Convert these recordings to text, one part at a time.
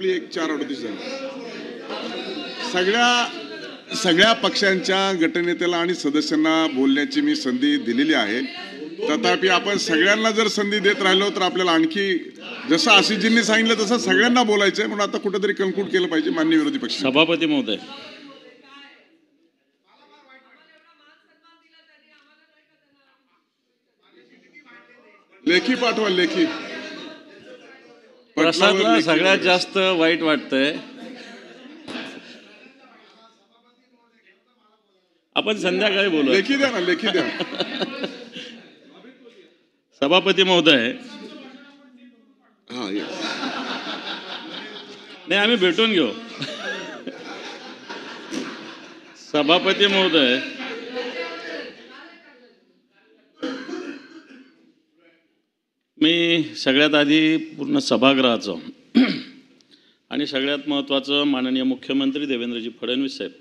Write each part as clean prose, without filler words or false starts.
आपली एक 4:38 झाली. सगळ्या पक्षांच्या गटनेत्याला आणि सदस्यांना बोलण्याची मी संधी दिलेली आहे. तथापि आपण सगळ्यांना जर संधी देत राहिलो तर आपल्याला आणखी जसं आशिषजींनी सांगितलं तसं सगळ्यांना बोलायचंय. म्हणून आता कुठेतरी कन्क्लूड केलं पाहिजे. माननीय विरोधी पक्ष सभापती महोदय, लेखी पाठवा. लेखी प्रसादला सगळ्यात जास्त वाईट वाटतंय. आपण संध्याकाळी बोलू. लेखी द्या ना, लेखी द्या. सभापती महोदय, नाही आम्ही भेटून घेऊ. सभापती महोदय, मी सगळ्यात आधी पूर्ण सभागृहाचं आणि सगळ्यात महत्त्वाचं माननीय मुख्यमंत्री देवेंद्रजी फडणवीस साहेब,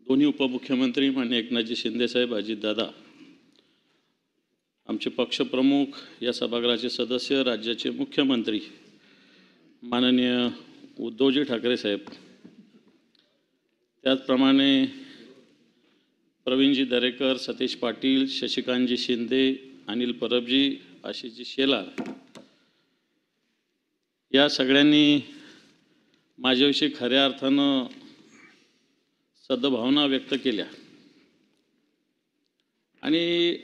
दोन्ही उपमुख्यमंत्री माननीय एकनाथजी शिंदे साहेब, अजितदादा, आमचे पक्षप्रमुख, या सभागृहाचे सदस्य, राज्याचे मुख्यमंत्री माननीय उद्धवजी ठाकरे साहेब, त्याचप्रमाणे प्रवीणजी दरेकर, सतीश पाटील, शशिकांतजी शिंदे, अनिल परबजी, आशिषजी शेलार, या सगळ्यांनी माझ्याविषयी खऱ्या अर्थानं सद्भावना व्यक्त केल्या. आणि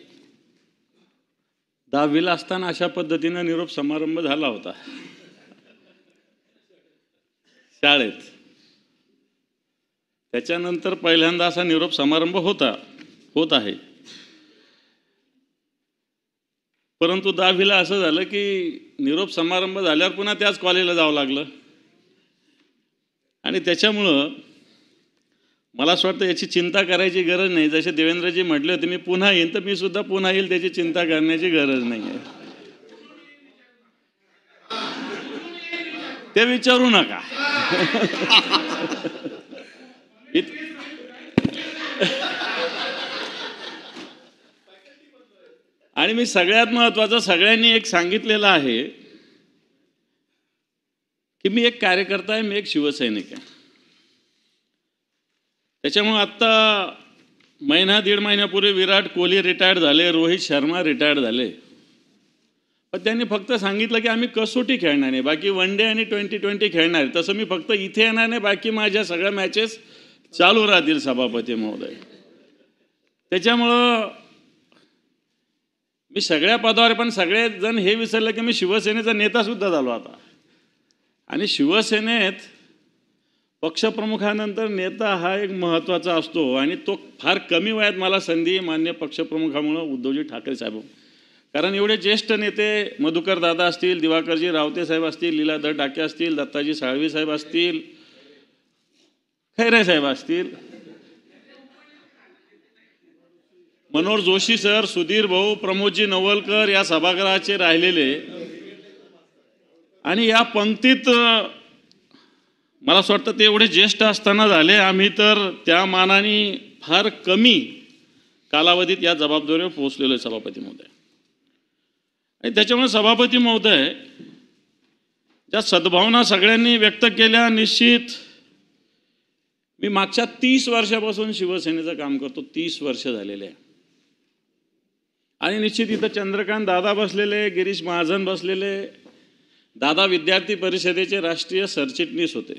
10वीला असताना अशा पद्धतीनं निरोप समारंभ झाला होता शाळेत. त्याच्यानंतर पहिल्यांदा असा निरोप समारंभ होत आहे. परंतु 10वीला असं झालं की निरोप समारंभ झाल्यावर पुन्हा त्याच कॉलेजला जावं लागलं. आणि त्याच्यामुळं मला असं वाटतं याची चिंता करायची गरज नाही. जसे देवेंद्रजी म्हटले होते मी पुन्हा येईन, तर मी सुद्धा पुन्हा येईल, त्याची चिंता करण्याची गरज नाही आहे. ते विचारू नका. आणि मी सगळ्यात महत्त्वाचं सगळ्यांनी एक सांगितलेलं आहे की मी एक कार्यकर्ता आहे, मी एक शिवसैनिक आहे. त्याच्यामुळे आत्ता दीड महिन्यापूर्वी विराट कोहली रिटायर्ड झाले, रोहित शर्मा रिटायर्ड झाले. पण त्यांनी फक्त सांगितलं की आम्ही कसोटी खेळणार नाही, बाकी वन डे आणि 2020 खेळणार. तसं मी फक्त इथे येणार नाही, बाकी माझ्या सगळ्या मॅचेस चालू राहतील सभापती महोदय. त्याच्यामुळं मी सगळ्या पदावर, पण सगळेजण हे विसरलं की मी शिवसेनेचा नेता सुद्धा झालो आता. आणि शिवसेनेत पक्षप्रमुखानंतर नेता हा एक महत्त्वाचा असतो. आणि तो फार कमी वयात मला संधी मान्य पक्षप्रमुखामुळं उद्धवजी ठाकरे साहेब. कारण एवढे ज्येष्ठ नेते मधुकर दादा असतील, दिवाकरजी रावते साहेब असतील, लीलाधर डाके असतील, दत्ताजी साळवी साहेब असतील, खैरे साहेब असतील, मनोहर जोशी सर, सुधीर भाऊ, प्रमोदजी नवलकर या सभागृहाचे राहिलेले. आणि या पंक्तीत मला असं वाटतं ते एवढे ज्येष्ठ असताना झाले. आम्ही तर त्या मानाने फार कमी कालावधीत या जबाबदारीवर पोहोचलेलो आहे सभापती महोदय. आणि त्याच्यामुळे सभापती महोदय, ज्या सद्भावना सगळ्यांनी व्यक्त केल्या, निश्चित मी मागच्या 30 वर्षापासून शिवसेनेचं काम करतो, 30 वर्ष झालेले आहे. आणि निश्चित इथं चंद्रकांत दादा बसलेले, गिरीश महाजन बसलेले. दादा विद्यार्थी परिषदेचे राष्ट्रीय सरचिटणीस होते.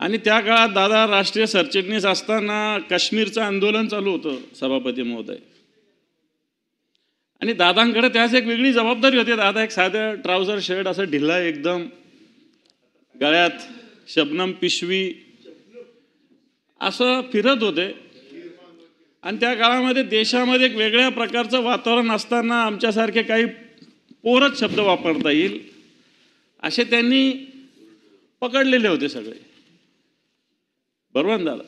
आणि त्या काळात दादा राष्ट्रीय सरचिटणीस असताना काश्मीरचं आंदोलन चालू होतं सभापती महोदय. आणि दादांकडे त्याच एक वेगळी जबाबदारी होती. दादा एक साधं ट्राउझर शर्ट असं ढिला एकदम, गळ्यात शबनम पिशवी असं फिरत होते. आणि त्या काळामध्ये देशामध्ये एक वेगळ्या प्रकारचं वातावरण असताना आमच्यासारखे काही पोरच शब्द वापरता येईल असे त्यांनी पकडलेले होते सगळे. बरोबर ना दादा?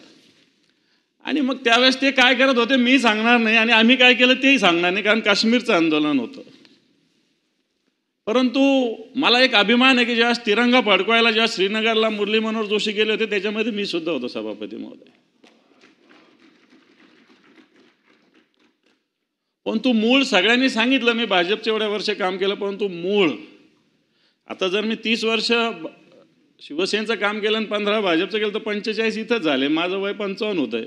आणि मग त्यावेळेस ते काय करत होते मी सांगणार नाही, आणि आम्ही काय केलं तेही सांगणार नाही, कारण काश्मीरचं आंदोलन होतं. परंतु मला एक अभिमान आहे की जेव्हा तिरंगा फडकवायला जेव्हा श्रीनगरला मुरली मनोहर जोशी गेले होते, त्याच्यामध्ये मी सुद्धा होतो सभापती महोदय. परंतु मूळ सगळ्यांनी सांगितलं, मी भाजपचे एवढ्या वर्ष काम केलं, परंतु मूळ आता जर मी 30 वर्ष शिवसेनेचं काम केलं आणि 15 भाजपचं केलं तर 45 इथंच झाले. माझं वय 55 होतंय.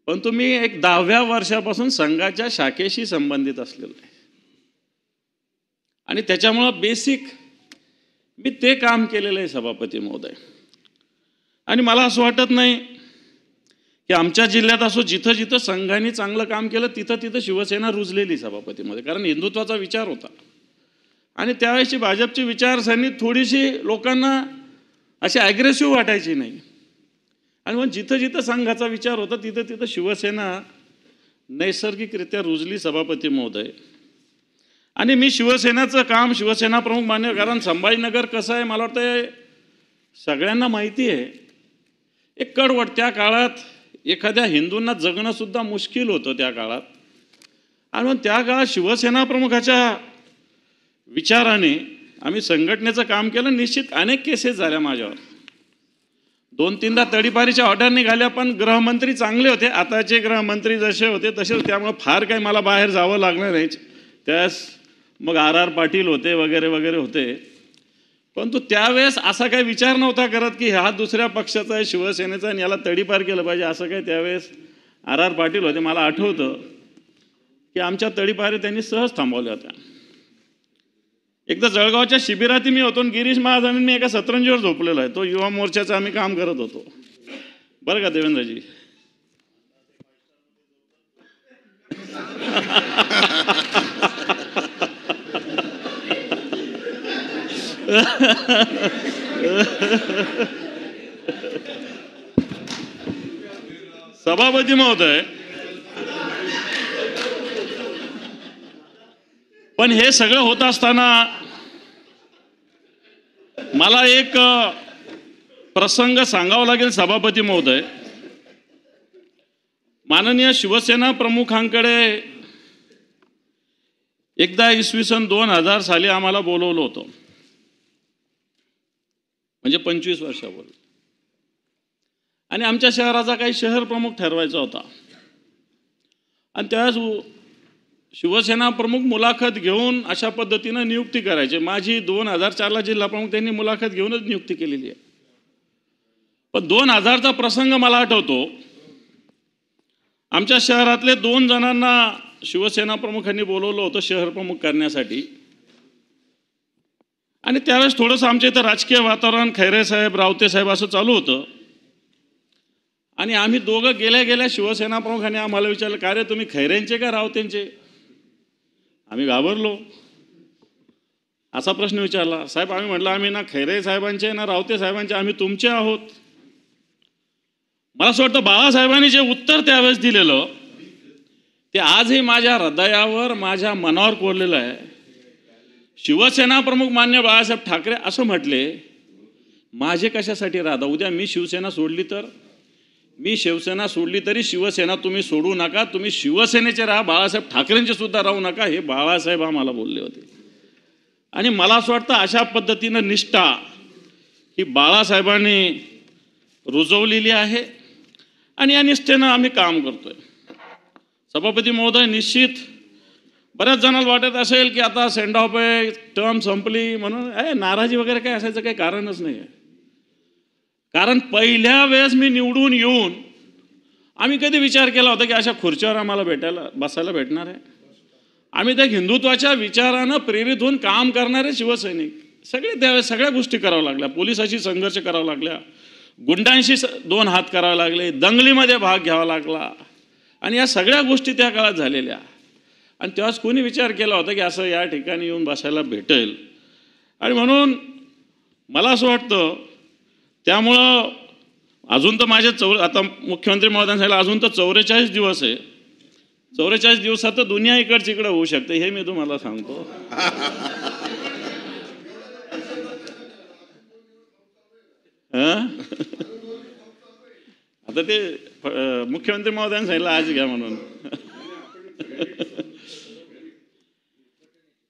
पण तुम्ही एक 10व्या वर्षापासून संघाच्या शाखेशी संबंधित असलेलं आहे आणि त्याच्यामुळं बेसिक मी ते काम केलेलं आहे सभापती महोदय. आणि मला असं वाटत नाही की आमच्या जिल्ह्यात असो जिथं जिथं संघाने चांगलं काम केलं तिथं तिथं शिवसेना रुजलेली सभापती महोदय. कारण हिंदुत्वाचा विचार होता आणि त्यावेळेसची भाजपची विचारसरणी थोडीशी लोकांना अशी ॲग्रेसिव्ह वाटायची नाही. आणि मग जिथं जिथं संघाचा विचार होता तिथं तिथं शिवसेना नैसर्गिकरित्या रुजली सभापती महोदय. आणि मी शिवसेनेचं काम शिवसेना प्रमुख मान्य, कारण संभाजीनगर कसं आहे मला वाटतं सगळ्यांना माहिती आहे. एक कडवट त्या काळात एखाद्या हिंदूंना जगणं सुद्धा मुश्किल होतं त्या काळात. आणि मग त्या काळात शिवसेना प्रमुखाच्या विचाराने आम्ही संघटनेचं काम केलं. निश्चित अनेक केसेस झाल्या माझ्यावर, 2-3दा तडीपारीच्या ऑर्डर निघाल्या, पण गृहमंत्री चांगले होते. आताचे गृहमंत्री जसे होते तसे, त्यामुळे फार काही मला बाहेर जावं लागलं नाही. त्यास मग RR पाटील होते वगैरे वगैरे होते. परंतु त्यावेळेस असा काही विचार नव्हता करत की हा दुसऱ्या पक्षाचा आहे शिवसेनेचा आणि याला तडीपार केलं पाहिजे, असं काही त्यावेळेस RR पाटील होते. मला आठवतं की आमच्या तडीपारी त्यांनी सहज थांबवल्या होत्या. एकदा जळगावच्या शिबिरात मी होतो आणि गिरीश महाजन मी एका सतरंजीवर झोपलेलो आहे. तो युवा मोर्चाचं आम्ही काम करत होतो बरं का देवेंद्रजी. सभापती महोदय, पण हे सगळं होत असताना मला एक प्रसंग सांगावा लागेल सभापती महोदय. माननीय शिवसेना प्रमुखांकडे एकदा इसवी सन 2000 साली आम्हाला बोलवलं होतं, म्हणजे 25 वर्षापूर्वी. आणि आमच्या शहराचा काही शहर प्रमुख ठरवायचा होता. आणि त्यावेळेस शिवसेना प्रमुख मुलाखत घेऊन अशा पद्धतीनं नियुक्ती करायचे. माझी 2004ला जिल्हा प्रमुख त्यांनी मुलाखत घेऊनच नियुक्ती केलेली आहे. पण 2000चा प्रसंग मला आठवतो. आमच्या शहरातले 2 जणांना शिवसेना प्रमुखांनी बोलवलं होतं शहर प्रमुख करण्यासाठी. आणि त्यावेळेस थोडंसं आमच्या इथं राजकीय वातावरण खैरे साहेब रावते साहेब असं चालू होतं. आणि आम्ही दोघं गेल्या गेल्या शिवसेना प्रमुखांनी आम्हाला विचारलं, का रे तुम्ही खैरेंचे का रावतेंचे? आम्ही घाबरलो. असा प्रश्न विचारला. साहेब आम्ही म्हटलं आम्ही ना खैरे साहेबांचे ना रावते साहेबांचे, आम्ही तुमचे आहोत. मला असं वाटतं बाळासाहेबांनी जे उत्तर त्यावेळेस दिलेलं ते आजही माझ्या हृदयावर माझ्या मनावर कोरलेलं आहे. शिवसेना प्रमुख मान्य बाळासाहेब ठाकरे असं म्हटले, माझे कशासाठी राहता? उद्या मी शिवसेना सोडली तर? मी शिवसेना सोडली तरी शिवसेना तुम्ही सोडू नका, तुम्ही शिवसेनेचे राहा, बाळासाहेब ठाकरेंचे सुद्धा राहू नका, हे बाळासाहेब आम्हाला बोलले होते. आणि मला असं वाटतं अशा पद्धतीनं निष्ठा ही बाळासाहेबांनी रुजवलेली आहे आणि या निष्ठेनं आम्ही काम करतोय. सभापती महोदय, निश्चित बऱ्याच जणांना वाटत असेल की आता सेंड ऑफ आहे, टर्म संपली म्हणून नाराजी वगैरे काय असायचं काही कारणच नाही आहे. कारण पहिल्या वेळेस मी निवडून येऊन आम्ही कधी विचार केला होता की अशा खुर्च्यावर आम्हाला बसायला भेटणार आहे? आम्ही त्या हिंदुत्वाच्या विचारानं प्रेरित होऊन काम करणारे शिवसैनिक सगळे त्यावेळेस सगळ्या गोष्टी कराव्या लागल्या. पोलिसाशी संघर्ष करावा लागला, गुंडांशी 2 हात करावे लागले, दंगलीमध्ये भाग घ्यावा लागला आणि या सगळ्या गोष्टी त्या काळात झालेल्या. आणि तेव्हाच कोणी विचार केला होता की असं या ठिकाणी येऊन बसायला भेटेल? आणि म्हणून मला असं वाटतं त्यामुळं अजून तर माझे आता मुख्यमंत्री महोदयांनी सांगितलं अजून तर 44 दिवस आहे. 44 दिवसात तर दुनिया इकडची इकडं होऊ शकते हे मी तुम्हाला सांगतो. आता ते मुख्यमंत्री महोदयांनी सांगितलं आज घ्या म्हणून.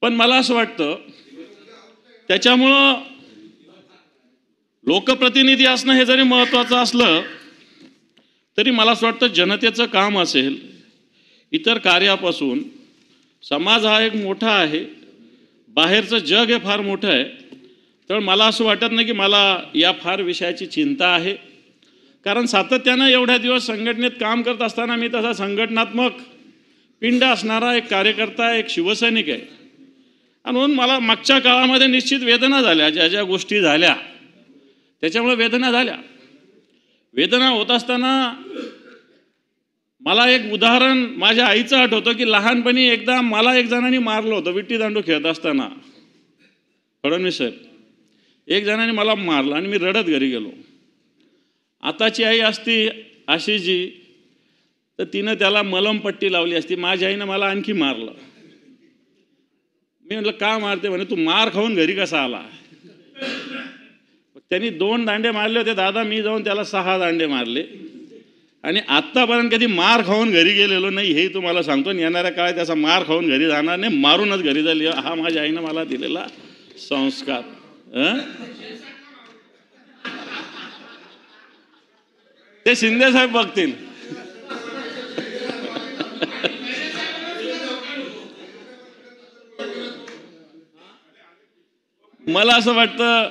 पण मला असं वाटतं त्याच्यामुळं लोकप्रतिनिधी असणं हे जरी महत्त्वाचं असलं तरी मला असं वाटतं जनतेचं काम असेल, इतर कार्यापासून समाज हा एक मोठा आहे, बाहेरचं जग हे फार मोठं आहे. तर मला असं वाटत नाही की मला या फार विषयाची चिंता आहे, कारण सातत्यानं एवढ्या दिवस संघटनेत काम करत असताना मी तसा संघटनात्मक पिंड असणारा एक कार्यकर्ता, एक शिवसैनिक आहे. आणि म्हणून मला मागच्या काळामध्ये निश्चित वेदना झाल्या, ज्या ज्या गोष्टी झाल्या त्याच्यामुळे वेदना झाल्या. वेदना होत असताना मला एक उदाहरण माझ्या आईचं आठवतं की लहानपणी एकदा मला एक जणांनी मारलं होतं विट्टी दांडू खेळत असताना. फडणवीस साहेब, एक जणांनी मला मारलं आणि मी रडत घरी गेलो. आताची आई असती आशीजी तर तिनं त्याला मलमपट्टी लावली असती. माझ्या आईनं मला आणखी मारलं. मी म्हटलं का मारते? म्हणे तू मार खाऊन घरी कसा आला? त्यांनी 2 दांडे मारले होते दादा, मी जाऊन त्याला 6 दांडे मारले. आणि आत्तापर्यंत कधी मार खाऊन घरी गेलेलो नाही हे तुम्हाला सांगतो. आणि येणाऱ्या काळात त्याचा मार खाऊन घरी जाणार नाही, मारूनच घरी झाली. हा माझ्या आईनं मला दिलेला संस्कार. ते शिंदे साहेब बघतील. मला असं वाटतं,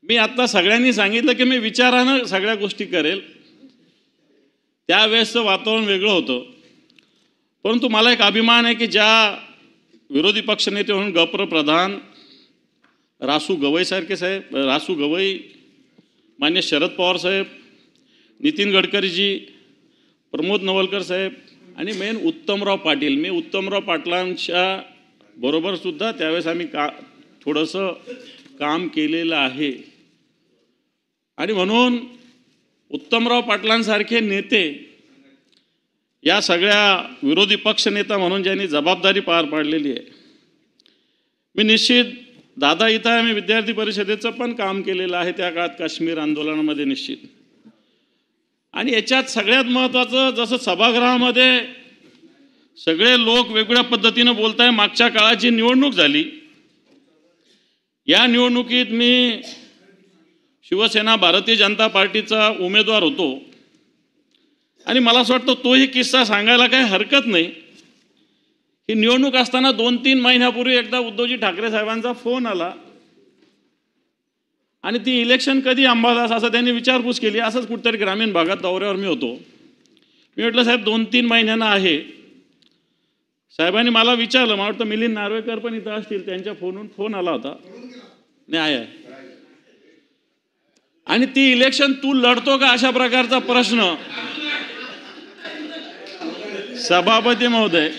मी आता सगळ्यांनी सांगितलं की मी विचारानं सगळ्या गोष्टी करेल. त्यावेळेसचं वातावरण वेगळं होतं. परंतु मला एक अभिमान आहे की ज्या विरोधी पक्षनेते म्हणून गप्र प्रधान रासू गवई सारखे साहेब, रासू गवई, मान्य शरद पवार साहेब, नितीन गडकरीजी, प्रमोद नवलकर साहेब आणि मेन उत्तमराव पाटील. मी उत्तमराव पाटलांच्या बरोबर सुद्धा त्यावेळेस आम्ही थोडंसं काम केलेलं आहे. आणि म्हणून उत्तमराव पाटलांसारखे नेते, या सगळ्या विरोधी पक्षनेता म्हणून ज्यांनी जबाबदारी पार पाडलेली आहे. मी निश्चित दादा इथं आहे, मी विद्यार्थी परिषदेचं पण काम केलेलं आहे त्या काळात काश्मीर आंदोलनामध्ये निश्चित. आणि याच्यात सगळ्यात महत्त्वाचं, जसं सभागृहामध्ये सगळे लोक वेगवेगळ्या पद्धतीनं बोलत आहे. मागच्या काळाची निवडणूक झाली. या निवडणुकीत मी शिवसेना भारतीय जनता पार्टीचा उमेदवार होतो. आणि मला असं वाटतं तोही किस्सा सांगायला काही हरकत नाही. ही निवडणूक असताना 2-3 महिन्यापूर्वी एकदा उद्धवजी ठाकरे साहेबांचा फोन आला आणि ती इलेक्शन कधी अंबादास असं त्यांनी विचारपूस केली. असंच कुठेतरी ग्रामीण भागात दौऱ्यावर मी होतो. मी म्हटलं साहेब 2-3 महिन्यांना आहे. साहेबांनी मला विचारलं, मला वाटतं मिलिंद नार्वेकर पण इथं असतील, त्यांच्या फोनवरून फोन आला होता. नाही आहे. आणि ती इलेक्शन तू लढतो का अशा प्रकारचा प्रश्न सभापती महोदय,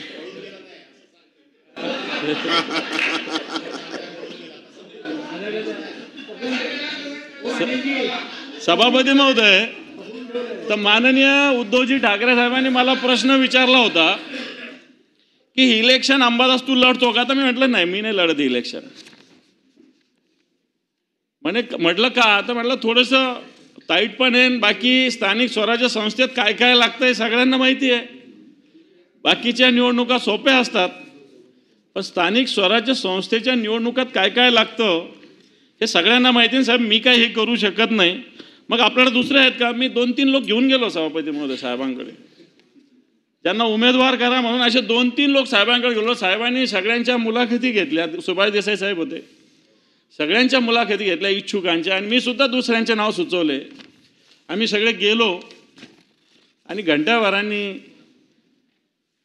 सभापती महोदय, तर माननीय उद्धवजी ठाकरे साहेबांनी मला प्रश्न विचारला होता की ही इलेक्शन अंबादास तू लढतो का? तर मी म्हटलं नाही, मी नाही लढत इलेक्शन. म्हटलं का? तर म्हटलं थोडंसं ताईट पण आहे. बाकी स्थानिक स्वराज्य संस्थेत काय काय लागतंय सगळ्यांना माहिती आहे. बाकीच्या निवडणुका सोप्या असतात, पण स्थानिक स्वराज्य संस्थेच्या निवडणुकात काय काय लागतं हे सगळ्यांना माहिती आहे साहेब. मी काय हे करू शकत नाही. मग आपल्याला दुसरे आहेत का? मी 2-3 लोक घेऊन गेलो सभापती महोदय साहेबांकडे, त्यांना उमेदवार करा म्हणून. असे 2-3 लोक साहेबांकडे गेलो. साहेबांनी सगळ्यांच्या मुलाखती घेतल्या. सुभाष देसाई साहेब होते, सगळ्यांच्या मुलाखती घेतल्या इच्छुकांच्या. आणि मी सुद्धा दुसऱ्यांचे नाव सुचवले. आम्ही सगळे गेलो आणि घंट्याभरांनी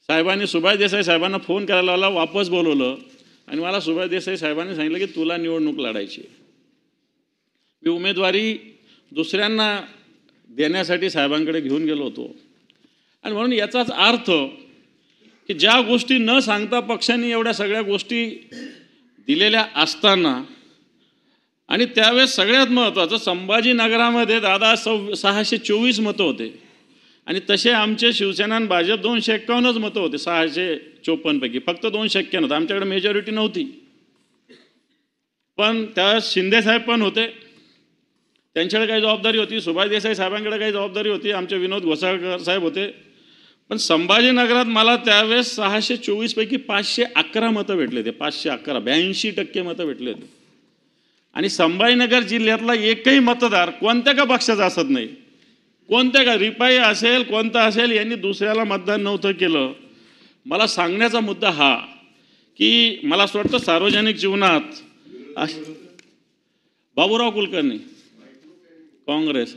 साहेबांनी सुभाष देसाई साहेबांना फोन करायला लावला, वापस बोलवलं. आणि मला सुभाष देसाई साहेबांनी सांगितलं की तुला निवडणूक लढायची. मी उमेदवारी दुसऱ्यांना देण्यासाठी साहेबांकडे घेऊन गेलो होतो. आणि म्हणून याचाच अर्थ की ज्या गोष्टी न सांगता पक्षांनी एवढ्या सगळ्या गोष्टी दिलेल्या असताना, आणि त्यावेळेस सगळ्यात महत्त्वाचं संभाजीनगरामध्ये दादा 624 मतं होते. आणि तसे आमचे शिवसेना आणि भाजप 251च मतं होते 654 पैकी. फक्त 2 शक्य नव्हतं, आमच्याकडे मेजॉरिटी नव्हती. पण त्यावेळेस शिंदेसाहेब पण होते, त्यांच्याकडे काही जबाबदारी होती. सुभाष देसाई साहेबांकडे काही जबाबदारी होती. आमचे विनोद घोसाळकर साहेब होते. पण संभाजीनगरात मला त्यावेळेस 624 पैकी 511 मतं भेटले होते. 511, 82% मतं भेटले होते. आणि संभाजीनगर जिल्ह्यातला एकही मतदार कोणत्या का पक्षाचा असत नाही, कोणत्या का रिपाई असेल कोणता असेल, यांनी दुसऱ्याला मतदान नव्हतं केलं. मला सांगण्याचा मुद्दा हा की मला असं वाटतं सार्वजनिक जीवनात बाबूराव कुलकर्णी काँग्रेस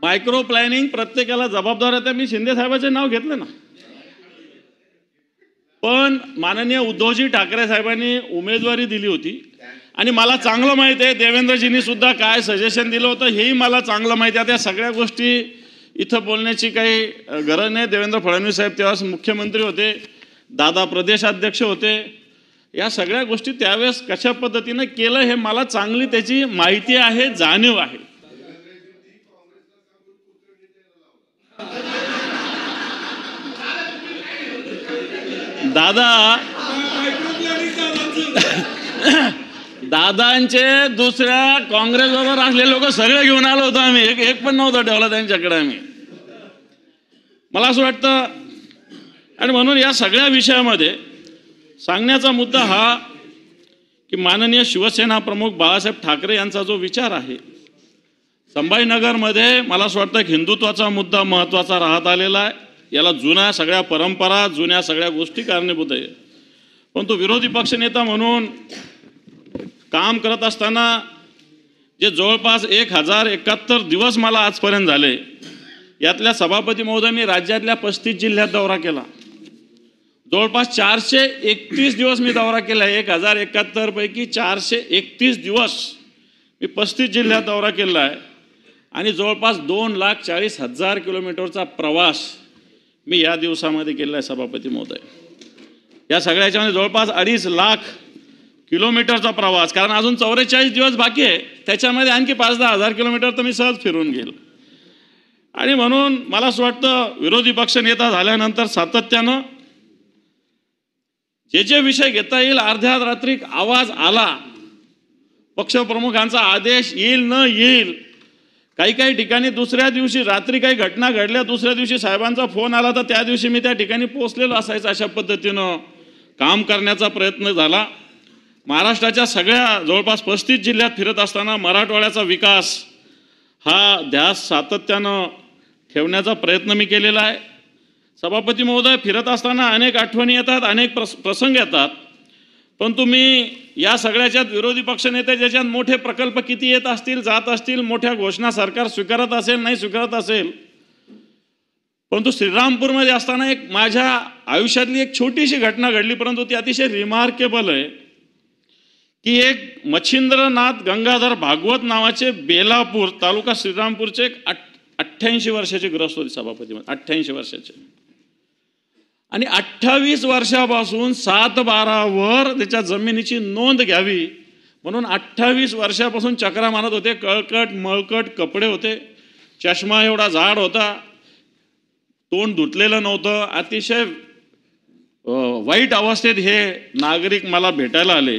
मायक्रो प्लॅनिंग प्रत्येकाला जबाबदार आहे. मी शिंदे साहेबांचे नाव घेतलं ना, पण माननीय उद्धवजी ठाकरे साहेबांनी उमेदवारी दिली होती आणि मला चांगलं माहिती आहे देवेंद्रजींनी सुद्धा काय सजेशन दिलं होतं हेही मला चांगलं माहिती आहे. त्या सगळ्या गोष्टी इथं बोलण्याची काही गरज नाही. देवेंद्र फडणवीस साहेब तेव्हा मुख्यमंत्री होते, दादा प्रदेशाध्यक्ष होते. या सगळ्या गोष्टी त्यावेळेस कशा पद्धतीनं केलं हे मला चांगली त्याची माहिती आहे, जाणीव आहे. दादांचे दुसऱ्या काँग्रेस बरोबर असलेले लोक सगळे घेऊन आलो होतो आम्ही, एक पण नव्हता ठेवला त्यांच्याकडे आम्ही. मला असं वाटतं आणि म्हणून या सगळ्या विषयामध्ये सांगण्याचा मुद्दा हा की माननीय शिवसेना प्रमुख बाळासाहेब ठाकरे यांचा जो विचार आहे संभाजीनगरमध्ये, मला असं वाटतं की हिंदुत्वाचा मुद्दा महत्त्वाचा राहत आलेला आहे. याला जुन्या सगळ्या परंपरा, जुन्या सगळ्या गोष्टी कारणीभूत आहे. पण तो विरोधी पक्षनेता म्हणून काम करत असताना जे जवळपास 1071 दिवस मला आजपर्यंत झाले, यातल्या सभापती महोदय मी राज्यातल्या 35 जिल्ह्यात दौरा केला. जवळपास 431 दिवस मी दौरा केला. 1071 पैकी 431 दिवस मी 35 जिल्ह्यात दौरा केला आहे आणि जवळपास 2,40,000 किलोमीटरचा प्रवास मी या दिवसामध्ये केला आहे सभापती महोदय. या सगळ्याच्यामध्ये जवळपास 2.5 लाख किलोमीटरचा प्रवास, कारण अजून 44 दिवस बाकी आहे, त्याच्यामध्ये आणखी 5-10 हजार किलोमीटर तर मी सहज फिरून गेलो. आणि म्हणून मला असं वाटतं विरोधी पक्ष नेता झाल्यानंतर सातत्यानं जे विषय घेता येईल, अर्ध्या रात्री आवाज आला, पक्षप्रमुखांचा आदेश येईल न येईल, काही ठिकाणी दुसऱ्या दिवशी रात्री काही घटना घडल्या, दुसऱ्या दिवशी साहेबांचा फोन आला तर त्या दिवशी मी त्या ठिकाणी पोहोचलेलो असायचं. अशा पद्धतीनं काम करण्याचा प्रयत्न झाला. महाराष्ट्राच्या सगळ्या जवळपास 35 जिल्ह्यात फिरत असताना मराठवाड्याचा विकास हा ध्यास सातत्यानं ठेवण्याचा प्रयत्न मी केलेला आहे. सभापती महोदय, फिरत असताना अनेक आठवणी येतात, अनेक प्रसंग येतात, पण तुम्ही या सगळ्याच्यात विरोधी पक्षनेते ज्याच्यात मोठे प्रकल्प किती येत असतील, जात असतील, मोठ्या घोषणा सरकार स्वीकारत असेल, नाही स्वीकारत असेल, परंतु श्रीरामपूरमध्ये असताना एक माझ्या आयुष्यातली एक छोटीशी घटना घडली, परंतु ती अतिशय रिमार्केबल आहे की एक मच्छिंद्रनाथ गंगाधर भागवत नावाचे बेलापूर तालुका श्रीरामपूरचे एक 88 वर्षाचे ग्रस्त होते सभापती, 88 वर्षाचे, आणि 28 वर्षापासून 7/12 त्याच्या जमिनीची नोंद घ्यावी म्हणून 28 वर्षापासून चक्रा मारत होते. कळकट मळकट कपडे होते, चष्मा एवढा जाड होता, तोंड धुतलेलं नव्हतं, अतिशय वाईट अवस्थेत हे नागरिक मला भेटायला आले.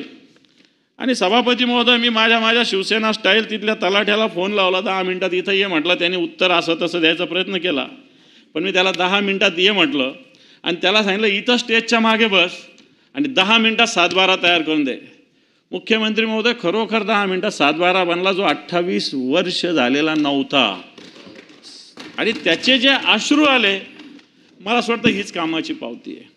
आणि सभापती महोदय, मी माझ्या शिवसेना स्टाईल तिथल्या तलाठ्याला फोन लावला, 10 मिनिटात इथं ये म्हटलं. त्यांनी उत्तर असं तसं द्यायचा प्रयत्न केला, पण मी त्याला 10 मिनिटात ये म्हटलं आणि त्याला सांगितलं इथं स्टेजच्या मागे बस आणि 10 मिनिटात 7/12 तयार करून दे. मुख्यमंत्री महोदय, खरोखर 10 मिनिटात 7/12 बनला, जो 28 वर्ष झालेला नव्हता. आणि त्याचे जे अश्रू आले, मला असं वाटतं हीच कामाची पावती आहे.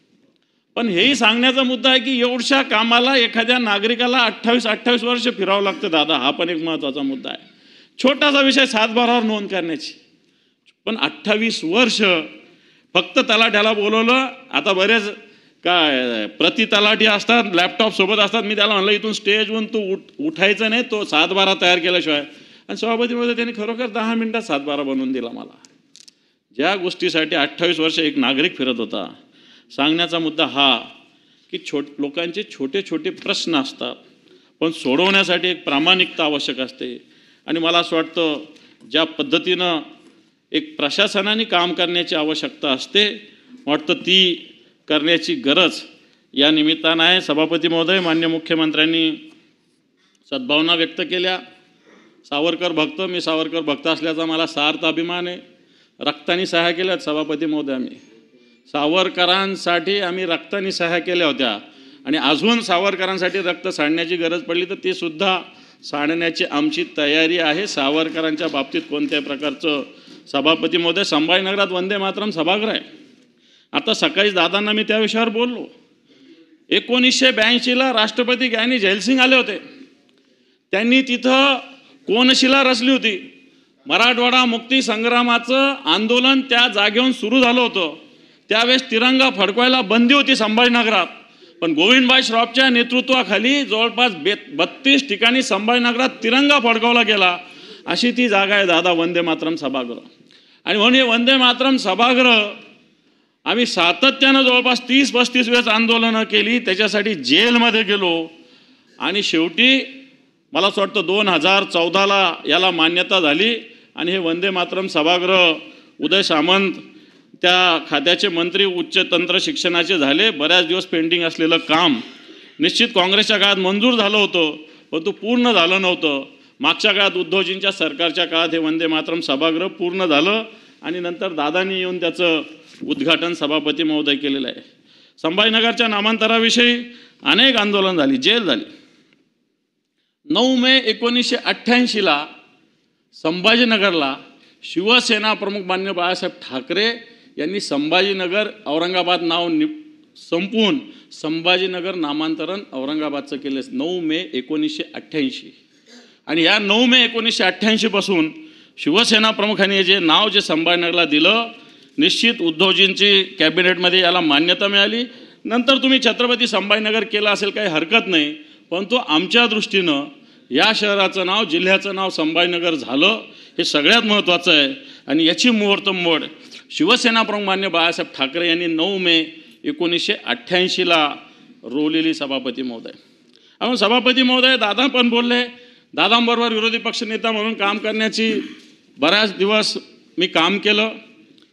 पण हेही सांगण्याचा मुद्दा आहे की एवढ्या कामाला एखाद्या नागरिकाला 28 वर्ष फिरावं लागतं दादा, हा पण एक महत्त्वाचा मुद्दा आहे. छोटासा विषय 7/12 नोंद करण्याची, पण 28 वर्ष फक्त तलाठ्याला बोलवलं. आता बरेच काय प्रति तलाठी असतात, लॅपटॉप सोबत असतात. मी त्याला म्हणलं इथून स्टेजवरून तू उठायचं नाही, तो 7/12 तयार केल्याशिवाय. आणि सभापतीमध्ये त्यांनी खरोखर 10 मिनिटात 7/12 बनवून दिला मला. ज्या गोष्टीसाठी 28 वर्ष एक नागरिक फिरत होता. सांगण्याचा मुद्दा हा की लोकांचे छोटे छोटे प्रश्न असतात, पण सोडवण्यासाठी एक प्रामाणिकता आवश्यक असते. आणि मला असं वाटतं ज्या पद्धतीनं एक प्रशासनाने काम करण्याची आवश्यकता असते, वाटतं ती करण्याची गरज या निमित्तानं आहे. सभापती महोदय, मान्य मुख्यमंत्र्यांनी सद्भावना व्यक्त केल्या. सावरकर भक्त, मी सावरकर भक्त असल्याचा मला सार्थ अभिमान आहे. रक्ताने सह्या केल्यात सभापती महोदय, आम्ही सावरकरांसाठी आम्ही रक्ताने सह्या केल्या होत्या आणि अजून सावरकरांसाठी रक्त सांडण्याची गरज पडली तर ती सुद्धा सांडण्याची आमची तयारी आहे. सावरकरांच्या बाबतीत कोणत्याही प्रकारचं सभापती महोदय, संभाजीनगरात वंदे मातरम सभागृह आहे. आता सकाळी दादांना मी त्या विषयावर बोललो. 1982ला राष्ट्रपती ग्यानी जैलसिंग आले होते. त्यांनी तिथं कोनशिला रचली होती. मराठवाडा मुक्ती संग्रामाचं आंदोलन त्या जागेहून सुरू झालं होतं. त्यावेळेस तिरंगा फडकवायला बंदी होती संभाजीनगरात, पण गोविंदभाई श्रॉफच्या नेतृत्वाखाली जवळपास 32 ठिकाणी संभाजीनगरात तिरंगा फडकवला गेला. अशी ती जागा आहे दादा वंदे मातरम सभागृह. आणि म्हणून हे वंदे मातरम सभागृह आम्ही सातत्यानं जवळपास 30-35 वेळेस आंदोलनं केली, त्याच्यासाठी जेलमध्ये गेलो आणि शेवटी मला असं वाटतं 2014ला याला मान्यता झाली. आणि हे वंदे मातरम सभागृह उदय सामंत त्या खात्याचे मंत्री उच्च तंत्र शिक्षणाचे झाले. बऱ्याच दिवस पेंडिंग असलेलं काम निश्चित काँग्रेसच्या काळात मंजूर झालं होतं, पण तो पूर्ण झालं नव्हतं. मागच्या काळात उद्धवजींच्या सरकारच्या काळात हे वंदे मातरम सभागृह पूर्ण झालं आणि नंतर दादांनी येऊन त्याचं उद्घाटन सभापती महोदय केलेलं आहे. संभाजीनगरच्या नामांतराविषयी अनेक आंदोलन झाली, जेल झाली. 9 मे 1988ला संभाजीनगरला शिवसेना प्रमुख मान्य बाळासाहेब ठाकरे यांनी संभाजीनगर औरंगाबाद नाव संपवून संभाजीनगर नामांतरण औरंगाबादचं केलं. 9 मे 1988. आणि या 9 मे 1988 पासून शिवसेना प्रमुखांनी जे नाव जे संभाजीनगरला दिलं, निश्चित उद्धवजींची कॅबिनेटमध्ये याला मान्यता मिळाली. नंतर तुम्ही छत्रपती संभाजीनगर केलं असेल, काही हरकत नाही, परंतु आमच्या दृष्टीनं या शहराचं नाव, जिल्ह्याचं नाव संभाजीनगर झालं हे सगळ्यात महत्त्वाचं आहे. आणि याची मुहूर्तमेढ शिवसेना प्रमुख मान्य बाळासाहेब ठाकरे यांनी 9 मे 1988ला रोवलेली सभापती महोदय. आणि सभापती महोदय दादा पण बोलले. दादांबरोबर विरोधी पक्षनेता म्हणून काम करण्याची बऱ्याच दिवस मी काम केलं.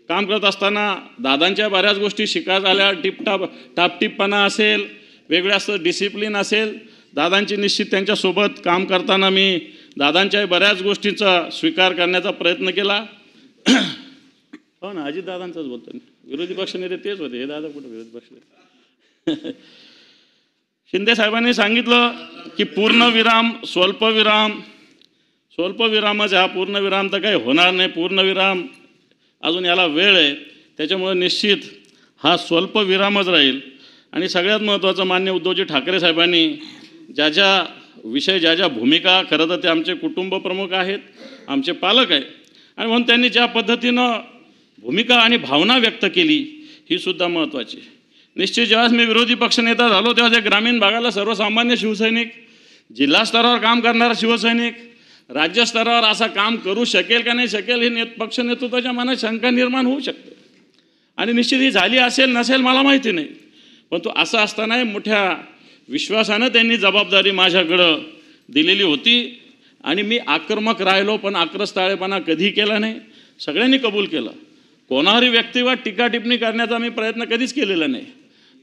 काम करत असताना दादांच्या बऱ्याच गोष्टी शिकायला आल्या. टापटिपपणा असेल, वेगळं असं डिसिप्लिन असेल. दादांची निश्चित त्यांच्यासोबत काम करताना मी दादांच्या बऱ्याच गोष्टींचा स्वीकार करण्याचा प्रयत्न केला. हो ना, अजितदादांचाच बोलतो. विरोधी पक्षनेते तेच होते, हे दादा कुठं विरोधी पक्ष. शिंदे साहेबांनी सांगितलं की पूर्णविराम, स्वल्पविराम. स्वल्पविरामच हा, पूर्णविराम तर काही होणार नाही. पूर्णविराम अजून याला वेळ आहे, त्याच्यामुळे निश्चित हा स्वल्पविरामच राहील. आणि सगळ्यात महत्त्वाचं, मान्य उद्धवजी ठाकरे साहेबांनी ज्या ज्या भूमिका, खरं तर ते आमचे कुटुंब प्रमुख आहेत, आमचे पालक आहे, आणि म्हणून त्यांनी ज्या पद्धतीनं भूमिका आणि भावना व्यक्त केली ही सुद्धा महत्त्वाची. निश्चित जेव्हा मी विरोधी पक्षनेता झालो तेव्हा जे ग्रामीण भागाला सर्वसामान्य शिवसैनिक, जिल्हा स्तरावर काम करणारा शिवसैनिक, राज्यस्तरावर असं काम करू शकेल का नाही शकेल हे पक्ष नेतृत्वाच्या मनात शंका निर्माण होऊ शकते. आणि निश्चित ही झाली असेल नसेल मला माहिती नाही, पण तो असं असताना मोठ्या विश्वासानं त्यांनी जबाबदारी माझ्याकडं दिलेली होती. आणि मी आक्रमक राहिलो, पण आक्रस्ताळेपणा कधी केला नाही. सगळ्यांनी कबूल केलं. कोणावरही व्यक्तीवर टीका टिप्पणी करण्याचा मी प्रयत्न कधीच केलेला नाही.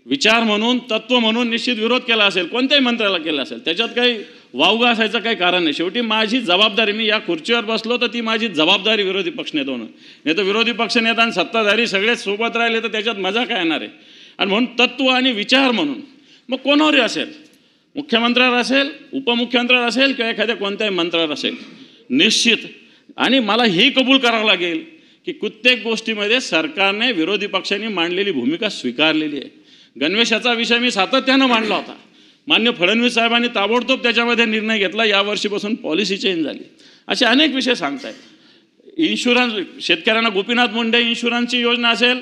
विचार म्हणून, तत्व म्हणून निश्चित विरोध केला असेल, कोणत्याही मंत्र्याला केला असेल, त्याच्यात काही वावगा असायचं काही कारण नाही. शेवटी माझी जबाबदारी, मी या खुर्चीवर बसलो तर ती माझी जबाबदारी विरोधी पक्षनेता होणं. नाही तर विरोधी पक्षनेता आणि सत्ताधारी सगळेच सोबत राहिले तर त्याच्यात मजा काय येणार आहे. आणि म्हणून तत्व आणि विचार म्हणून मग कोणावरही असेल, मुख्यमंत्र्यावर असेल, उपमुख्यमंत्र्यावर असेल किंवा एखाद्या कोणत्याही मंत्र्यावर असेल, निश्चित. आणि मला हेही कबूल करावं लागेल की प्रत्येक गोष्टीमध्ये सरकारने, विरोधी पक्षांनी मांडलेली भूमिका स्वीकारलेली आहे. गणवेशाचा विषय मी सातत्यानं मांडला होता. मान्य फडणवीस साहेबांनी ताबडतोब त्याच्यामध्ये निर्णय घेतला. यावर्षीपासून पॉलिसी चेंज झाली. असे अनेक विषय सांगतायत. इन्शुरन्स, शेतकऱ्यांना गोपीनाथ मुंडे इन्शुरन्सची योजना असेल,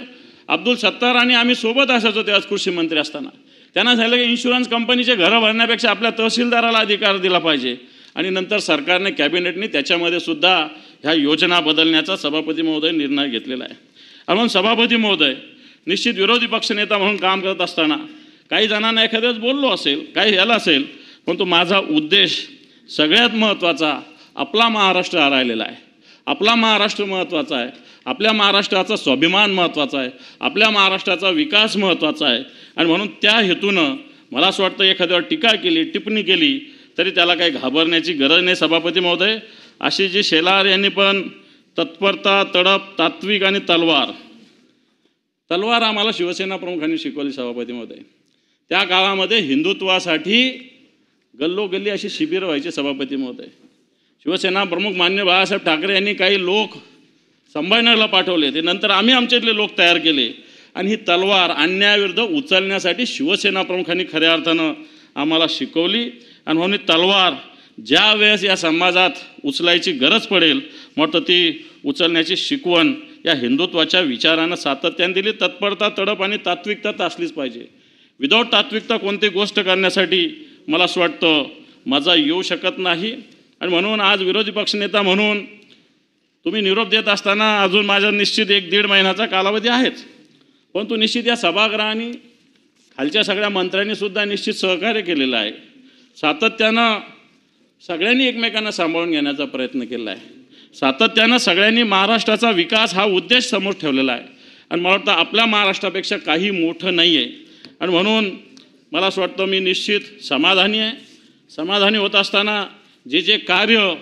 अब्दुल सत्तार आणि आम्ही सोबत असायचो तेव्हा कृषी मंत्री असताना. त्यांना सांगितलं की इन्शुरन्स कंपनीचे घरं भरण्यापेक्षा आपल्या तहसीलदाराला अधिकार दिला पाहिजे. आणि नंतर सरकारने, कॅबिनेटने त्याच्यामध्ये सुद्धा ह्या योजना बदलण्याचा सभापती महोदय निर्णय घेतलेला आहे. म्हणून सभापती महोदय, निश्चित विरोधी पक्षनेता म्हणून काम करत असताना काही जणांना एखाद्याच बोललो असेल, काही याला असेल, पण तो माझा उद्देश सगळ्यात महत्त्वाचा, आपला महाराष्ट्र हरायलेला आहे. आपला महाराष्ट्र महत्त्वाचा आहे. आपल्या महाराष्ट्राचा स्वाभिमान महत्त्वाचा आहे. आपल्या महाराष्ट्राचा विकास महत्त्वाचा आहे. आणि म्हणून त्या हेतूनं मला असं वाटतं एखाद्यावर टीका केली, टिप्पणी केली तरी त्याला काही घाबरण्याची गरज नाही. सभापती महोदय, अशी जी शेलार यांनी पण तत्परता, तडप, तात्विक आणि तलवार आम्हाला शिवसेना प्रमुखांनी शिकवली सभापती महोदय. त्या काळामध्ये हिंदुत्वासाठी गल्लोगल्ली अशी शिबिरं व्हायची सभापती महोदय. शिवसेना प्रमुख मान्य बाळासाहेब ठाकरे यांनी काही लोक संभाजीनगरला पाठवले, ते नंतर आम्ही आमच्यातले लोक तयार केले आणि ही तलवार अन्यायाविरुद्ध उचलण्यासाठी शिवसेना प्रमुखांनी खऱ्या अर्थानं आम्हाला शिकवली. आणि म्हणून ही तलवार ज्या वेळेस या समाजात उचलायची गरज पडेल मग ती उचलण्याची शिकवण या हिंदुत्वाच्या विचारानं सातत्याने दिली. तत्परता, तडप आणि तात्विकता तर असलीच पाहिजे. विदाऊट तात्विकता कोणती गोष्ट करण्यासाठी मला असं वाटतं मजा येऊ शकत नाही. आणि म्हणून आज विरोधी पक्षनेता म्हणून तुम्ही निरोप देत असताना अजून माझा निश्चित 1-1.5 महिन्याचा कालावधी आहेच, परंतु निश्चित या सभागृहाने खालच्या सगळ्या मंत्र्यांनी सुद्धा निश्चित सहकार्य केलेलं आहे. सातत्यानं सगळ्यांनी एकमेकांना सांभाळून घेण्याचा प्रयत्न केला आहे. सातत्यानं सगळ्यांनी महाराष्ट्राचा विकास हा उद्देश समोर ठेवलेला आहे. आणि मला वाटतं आपल्या महाराष्ट्रापेक्षा काही मोठं नाही आहे. आणि म्हणून मला असं वाटतं मी निश्चित समाधानी आहे. समाधानी होत असताना जे जे कार्य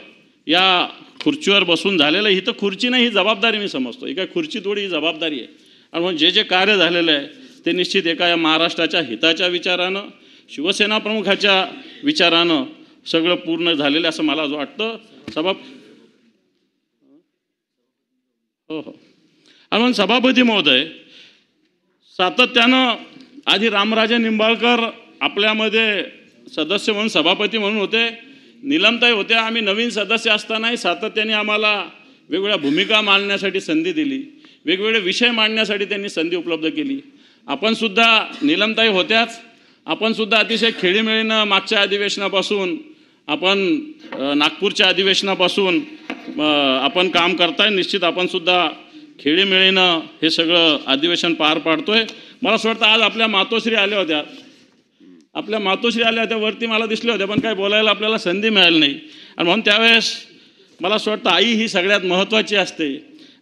या खुर्चीवर बसून झालेलं आहे, ही तर खुर्ची नाही, ही जबाबदारी मी समजतो. ही काय खुर्ची थोडी, ही जबाबदारी आहे. आणि म्हणून जे जे कार्य झालेलं आहे ते निश्चित एका या महाराष्ट्राच्या हिताच्या विचारानं, शिवसेना प्रमुखाच्या विचारानं सगळं पूर्ण झालेलं असं मला वाटतं. हो. आणि म्हणून सभापती महोदय, सातत्यानं आधी रामराजे निंबाळकर आपल्यामध्ये सदस्य म्हणून, सभापती म्हणून होते, निलमताई होत्या. आम्ही नवीन सदस्य असतानाही सातत्याने आम्हाला वेगवेगळ्या भूमिका मांडण्यासाठी संधी दिली, वेगवेगळे विषय मांडण्यासाठी त्यांनी संधी उपलब्ध केली. आपणसुद्धा निलमताई होत्याच, आपणसुद्धा अतिशय खेळीमेळीनं मागच्या अधिवेशनापासून, आपण नागपूरच्या अधिवेशनापासून आपण काम करताय. निश्चित आपणसुद्धा खेळीमेळीनं हे सगळं अधिवेशन पार पाडतोय. मला असं वाटतं आज आपल्या मातोश्री आल्या होत्या, वरती मला दिसल्या होत्या, पण काय बोलायला आपल्याला संधी मिळाली नाही. आणि म्हणून त्यावेळेस मला असं वाटतं आई ही सगळ्यात महत्त्वाची असते.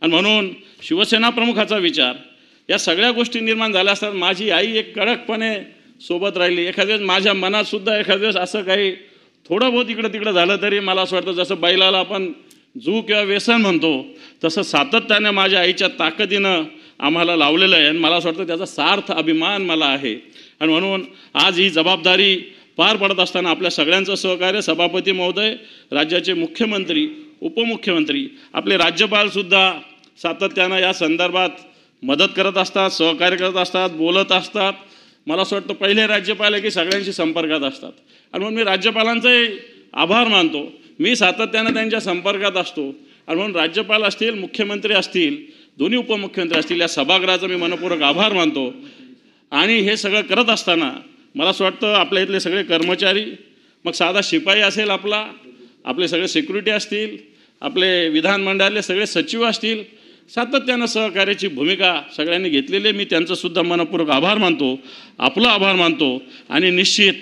आणि म्हणून शिवसेना प्रमुखाचा विचार या सगळ्या गोष्टी निर्माण झाल्या असतात. माझी आई एक कडकपणे सोबत राहिली. एखाद्या वेळेस माझ्या मनात सुद्धा एखाद्या वेळेस असं काही थोडं बहुत इकडं तिकडं झालं तरी मला असं वाटतं जसं बैलाला आपण जू किंवा व्यसन म्हणतो तसं सातत्याने माझ्या आईच्या ताकदीनं आम्हाला लावलेलं आहे. आणि मला असं वाटतं त्याचा सार्थ अभिमान मला आहे. आणि म्हणून आज ही जबाबदारी पार पडत असताना आपल्या सगळ्यांचं सहकार्य, सभापती महोदय, राज्याचे मुख्यमंत्री, उपमुख्यमंत्री, आपले राज्यपालसुद्धा सातत्यानं या संदर्भात मदत करत असतात, सहकार्य करत असतात, बोलत असतात. मला असं वाटतं पहिले राज्यपाल आहे की सगळ्यांशी संपर्कात असतात. आणि म्हणून मी राज्यपालांचाही आभार मानतो. मी सातत्यानं त्यांच्या संपर्कात असतो. आणि म्हणून राज्यपाल असतील, मुख्यमंत्री असतील, दोन्ही उपमुख्यमंत्री असतील, या सभागृहाचा मी मनपूर्वक आभार मानतो. आणि हे सगळं करत असताना मला असं वाटतं आपल्या इथले सगळे कर्मचारी, मग साधा शिपाई असेल आपले सगळे सिक्युरिटी असतील, आपले विधानमंडळातले सगळे सचिव असतील, सातत्यानं सहकार्याची भूमिका सगळ्यांनी घेतलेली आहे. मी त्यांचंसुद्धा मनपूर्वक आभार मानतो, आपला आभार मानतो. आणि निश्चित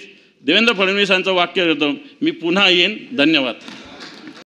देवेंद्र फडणवीसांचं वाक्य देतो, मी पुन्हा येईन. धन्यवाद.